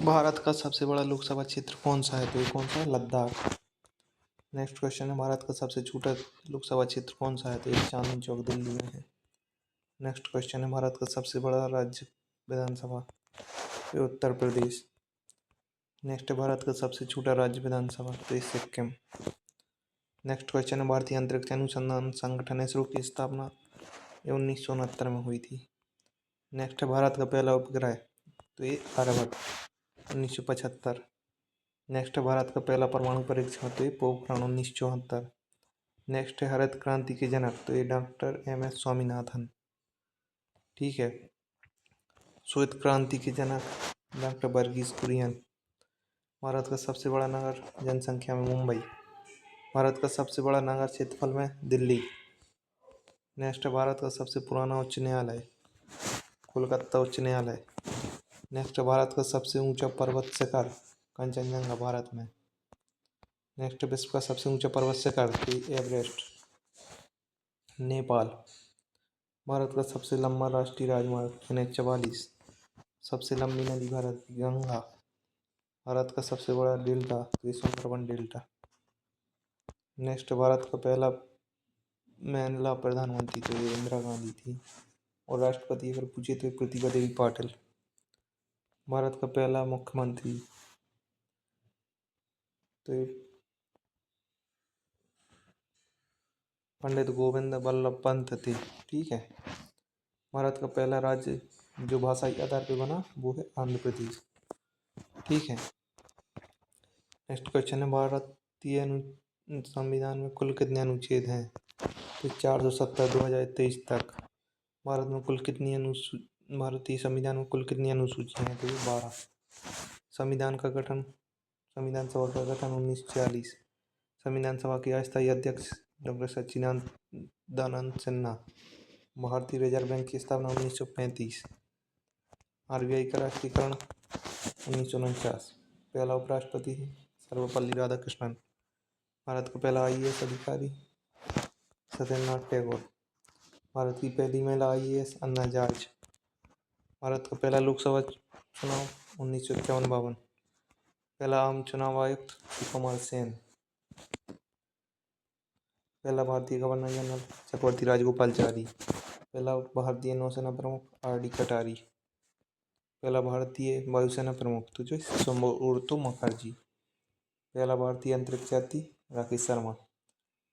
भारत का सबसे बड़ा लोकसभा क्षेत्र कौन सा है? तो ये कौन सा है? लद्दाख। नेक्स्ट क्वेश्चन है, भारत का सबसे छोटा लोकसभा क्षेत्र कौन सा है? तो ये चांदनी चौक दिल्ली में है। नेक्स्ट क्वेश्चन है, भारत का सबसे बड़ा राज्य विधानसभा? ये उत्तर प्रदेश। नेक्स्ट है, भारत का सबसे छोटा राज्य विधानसभा? तो ये सिक्किम। नेक्स्ट क्वेश्चन है, भारतीय अंतरिक्ष अनुसंधान संगठन इसरो की स्थापना 1969 में हुई थी। नेक्स्ट है, भारत का पहला उपग्रह? तो ये आर्यभट्ट 1975। नेक्स्ट है, भारत का पहला परमाणु परीक्षण? तो ये पोखरण 1974। नेक्स्ट है, हरित क्रांति के जनक? तो ये डॉक्टर एम एस स्वामीनाथन। ठीक है। श्वेत क्रांति के जनक? डॉक्टर वर्गीज कुरियन। भारत का सबसे बड़ा नगर जनसंख्या में? मुंबई। भारत का सबसे बड़ा नगर क्षेत्रफल में? दिल्ली। नेक्स्ट है, भारत का सबसे पुराना उच्च न्यायालय? कोलकाता उच्च न्यायालय। नेक्स्ट है, भारत का सबसे ऊंचा पर्वत शिखर? कंचनजंगा, भारत में। नेक्स्ट, विश्व का सबसे ऊंचा पर्वत शिखर? एवरेस्ट, नेपाल। भारत का सबसे लंबा राष्ट्रीय राजमार्ग? NH 44। सबसे लंबी नदी भारत की? गंगा। भारत का सबसे बड़ा डेल्टा? तो सुंदरबन डेल्टा। नेक्स्ट, भारत का पहला महिला प्रधानमंत्री? तो ये इंदिरा गांधी थी। और राष्ट्रपति अगर पूछे तो प्रतिभा देवी पाटिल। भारत का पहला मुख्यमंत्री? तो ये पंडित गोविंद बल्लभ पंत थे। ठीक है। भारत का पहला राज्य जो भाषाई आधार पर बना वो है आंध्र प्रदेश। ठीक है। नेक्स्ट क्वेश्चन है, भारतीय संविधान में कुल कितने अनुच्छेद हैं? तो 470 2023 तक। भारत में कुल कितनी भारतीय संविधान में कुल कितनी अनुसूचियां हैं? तो ये 12। संविधान का गठन, संविधान सभा का गठन 1940। संविधान सभा के अस्थायी अध्यक्ष डॉक्टर सच्चिदानंद सिन्हा। भारतीय रिजर्व बैंक की स्थापना 1935। RBI का राष्ट्रीयकरण 1949। पहला उपराष्ट्रपति सर्वपल्ली राधाकृष्णन। भारत का पहला IAS अधिकारी सत्येंद्रनाथ टैगोर। भारत की पहली महिला IAS अन्ना जार्ज। भारत का पहला लोकसभा चुनाव 1951-52। पहला आम चुनाव आयुक्त सुकुमार सेन। पहला भारतीय गवर्नर जनरल चक्रवर्ती राजगोपालचारी। पहला भारतीय नौसेना प्रमुख RD कटारी। पहला भारतीय वायुसेना प्रमुख तो जो सुब्रतो मुखर्जी। पहला भारतीय अंतरिक्ष यात्री राकेश शर्मा।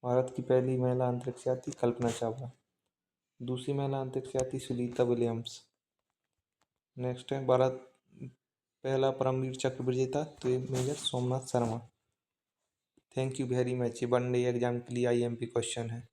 भारत की पहली महिला अंतरिक्ष यात्री कल्पना चावला। दूसरी महिला अंतरिक्ष यात्री सुनीता विलियम्स। नेक्स्ट है, भारत पहला परमवीर चक्र विजेता? तो ये major Somnath Sharma. Thank you very much. ये वनडे एग्जाम के लिए IMP क्वेश्चन है।